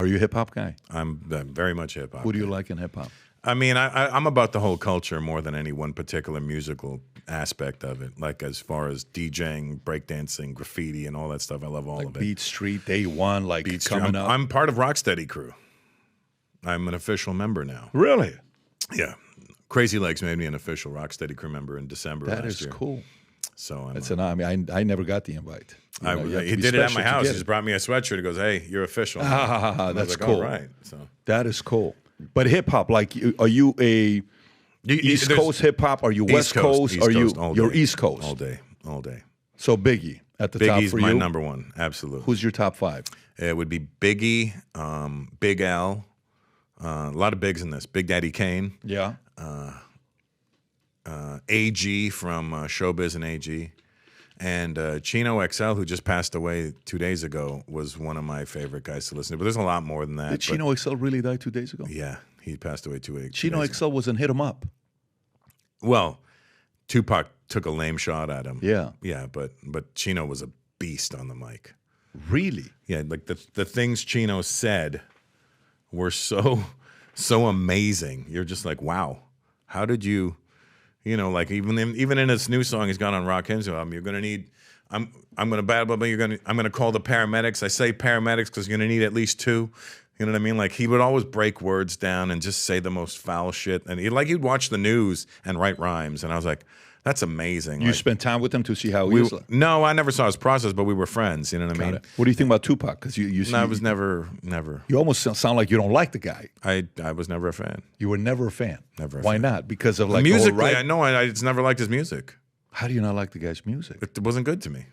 Are you a hip hop guy? I'm very much hip hop. Who do you like in hip hop? I mean, I'm about the whole culture more than any one particular musical aspect of it. Like as far as DJing, breakdancing, graffiti, and all that stuff, I love all of it. Beat Street, Day One, like Beat Street. coming up. I'm part of Rocksteady crew. I'm an official member now. Really? Yeah. Crazy Legs made me an official Rocksteady crew member in December last year. That is cool. So I'm. That's I never got the invite. He did it at my house. He just brought me a sweatshirt. He goes, "Hey, you're official." That's like, cool. All right. So that is cool. But hip hop, like, are you a East Coast hip hop? Are you West Coast? East Are you? Coast, You're East Coast all day, all day. So Biggie at the top for you. Biggie's my number one, absolutely. Who's your top five? It would be Biggie, Big Al, a lot of bigs in this. Big Daddy Kane. Yeah. AG from Showbiz and AG. And Chino XL, who just passed away 2 days ago, was one of my favorite guys to listen to. But there's a lot more than that. Did Chino XL really die 2 days ago? Yeah, he passed away 2 days. Chino XL wasn't hit him up. Well, Tupac took a lame shot at him. Yeah. Yeah, but Chino was a beast on the mic. Really? Yeah, like the things Chino said were so amazing. You're just like, wow, how did you... You know, like even in his new song he's got on Rock Hymns album, you're gonna need. I'm gonna battle, but I'm gonna call the paramedics. I say paramedics because you're gonna need at least two. You know what I mean? Like he would always break words down and just say the most foul shit. And he'd watch the news and write rhymes. And I was like, that's amazing. You spent time with him to see how he was? No, I never saw his process, but we were friends. You know what I mean? What do you think about Tupac? Because No, I was never. You almost sound like you don't like the guy. I was never a fan. You were never a fan. Never. Why not? Because of like musically, I know. I just never liked his music. How do you not like the guy's music? It wasn't good to me.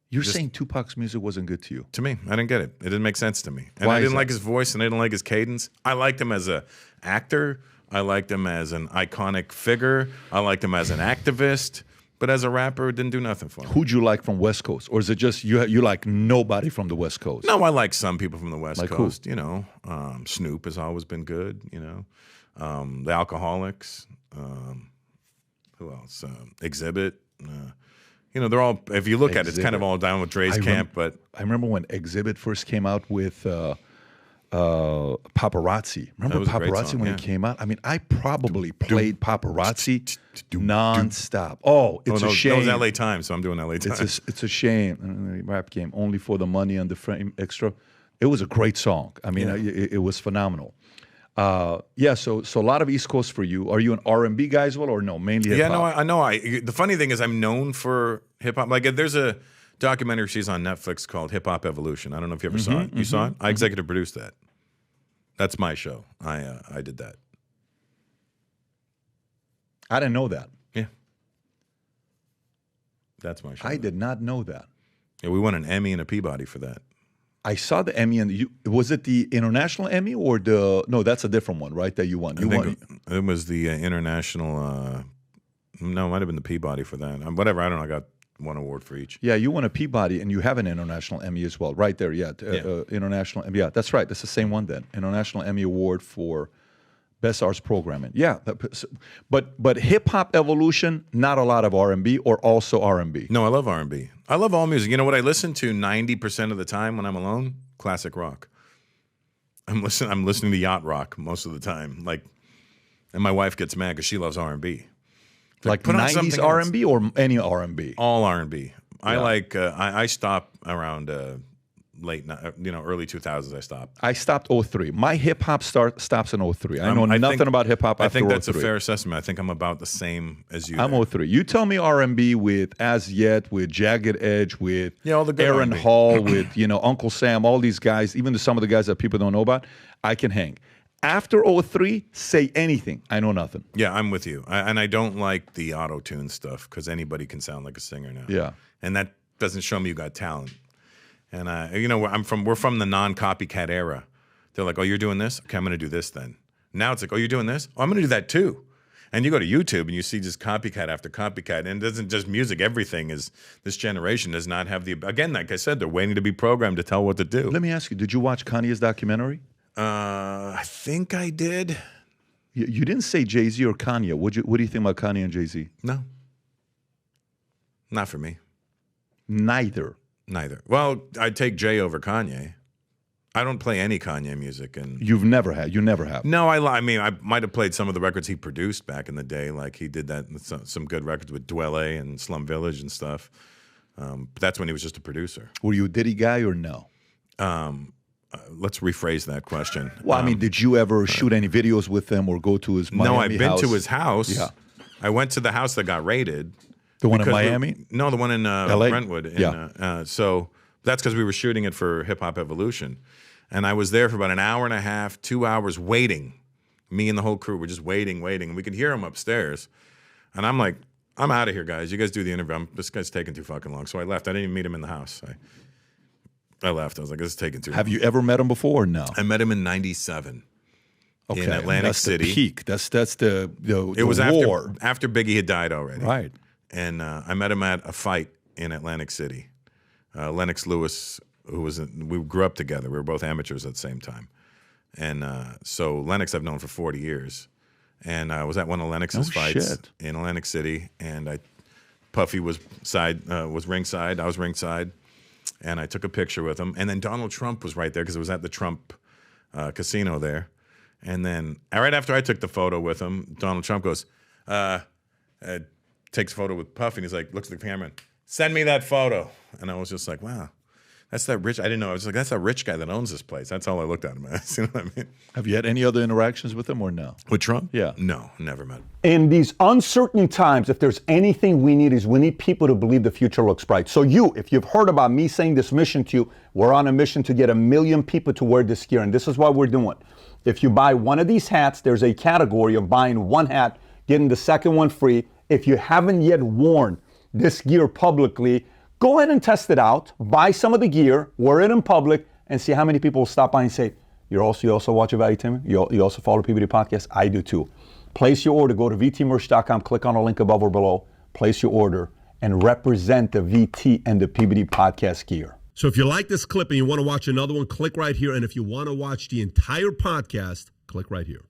You're saying Tupac's music wasn't good to you? To me, I didn't get it. It didn't make sense to me. And Why I didn't like his voice, and I didn't like his cadence. I liked him as an actor. I liked him as an iconic figure. I liked him as an activist. But as a rapper, it didn't do nothing for me. Who'd you like from West Coast? Or is it just you like nobody from the West Coast? No, I like some people from the West like Coast. Who? You know, Snoop has always been good, you know. The Alcoholics. Who else? Exhibit. You know, they're all, if you look at it, it's kind of all down with Dre's camp. But I remember when Exhibit first came out with Paparazzi. Remember Paparazzi when it came out? I mean, I probably played Paparazzi nonstop. Oh, it's a shame. That was LA Times, so I'm doing LA Times. It's a shame. Rap game, only for the money and the frame extra. It was a great song. I mean, it was phenomenal. Yeah, so a lot of East Coast for you. Are you an R&B guy as well, or no? Mainly hip-hop? Yeah, no, I know. The funny thing is I'm known for hip-hop. Like, there's a documentary she's on Netflix called Hip Hop Evolution. I don't know if you ever saw it. You saw it? I executive produced that. That's my show. I did that. I didn't know that. Yeah. That's my show. I did not know that. Yeah, we won an Emmy and a Peabody for that. I saw the Emmy, and was it the International Emmy or no? That's a different one, right? That you won. It was the international. No, it might have been the Peabody for that. Whatever. I don't know. I got one award for each. Yeah, you won a Peabody, and you have an International Emmy as well, right there. Yeah, International Emmy. Yeah, that's right. That's the same one then. International Emmy Award for Best Arts Programming. Yeah, but hip hop evolution, not a lot of R&B, or also R&B. No, I love R&B. I love all music. You know what I listen to 90% of the time when I'm alone? Classic rock. I'm listening to yacht rock most of the time. Like, and my wife gets mad because she loves R&B. Like 90s R&B or any R&B? All R&B. Yeah. I like. I stop around early 2000s. I stopped 03. My hip hop stops in 03. I know nothing about hip hop. I think that's 03. A fair assessment. I think I'm about the same as you. I'm 03. You tell me R&B with As Yet, with Jagged Edge, with all the good Aaron R&B. Hall, with Uncle Sam, all these guys, even some of the guys that people don't know about. I can hang. After 03, say anything. I know nothing. Yeah, I'm with you. And I don't like the auto-tune stuff because anybody can sound like a singer now. Yeah. And that doesn't show me you got talent. And we're from the non-copycat era. They're like, oh, you're doing this? Okay, I'm going to do this then. Now it's like, oh, you're doing this? Oh, I'm going to do that too. And you go to YouTube and you see just copycat after copycat. And it isn't just music. Everything is, this generation does not have again, like I said, they're waiting to be programmed to tell what to do. Let me ask you, did you watch Kanye's documentary? I think I did. You didn't say Jay-Z or Kanye. What do you think about Kanye and Jay-Z? No. Not for me. Neither. Well, I'd take Jay over Kanye. I don't play any Kanye music, and You never have. no, I mean, I might have played some of the records he produced back in the day. Like he did that some good records with Dwelle and Slum Village and stuff. But that's when he was just a producer. Were you a Diddy guy or no? Let's rephrase that question. Well, I mean, did you ever shoot any videos with him or go to his Miami No, I've been house? to his house. Yeah. I went to the house that got raided. The one in because Miami? No, the one in LA? Brentwood. Yeah. So that's because we were shooting it for Hip Hop Evolution. And I was there for about an hour and a half, 2 hours waiting. Me and the whole crew were just waiting. And we could hear him upstairs. And I'm like, I'm out of here, guys. You guys do the interview. This guy's taking too fucking long. So I left. I didn't even meet him in the house. I left. I was like, this is taking too long. Have you ever met him before or no? I met him in 97 in Atlantic that's City. The peak. That's the It was war. after Biggie had died already. Right. And I met him at a fight in Atlantic City. Lennox Lewis, we grew up together. We were both amateurs at the same time. And so Lennox I've known for 40 years. And I was at one of Lennox's fights in Atlantic City. And Puffy was ringside. I was ringside. And I took a picture with him. And then Donald Trump was right there because it was at the Trump casino there. And then right after I took the photo with him, Donald Trump goes, takes a photo with Puffy, and he's like, looks at the camera, and, send me that photo. And I was just like, wow, that's that rich. I didn't know. I was like, that's that rich guy that owns this place. That's all I looked at him as. You know what I mean? Have you had any other interactions with him or no? With Trump? Yeah. No, never met him. In these uncertain times, if there's anything we need people to believe the future looks bright. So if you've heard about me saying this mission to you, we're on a mission to get 1 million people to wear this gear. And this is what we're doing. If you buy one of these hats, there's a category of buying one hat, getting the second one free. If you haven't yet worn this gear publicly, go ahead and test it out. Buy some of the gear, wear it in public, and see how many people will stop by and say, you also watch Valuetainment? You also follow PBD Podcast? I do too. Place your order. Go to vtmerch.com, click on the link above or below, place your order, and represent the VT and the PBD Podcast gear. So if you like this clip and you want to watch another one, click right here. And if you want to watch the entire podcast, click right here.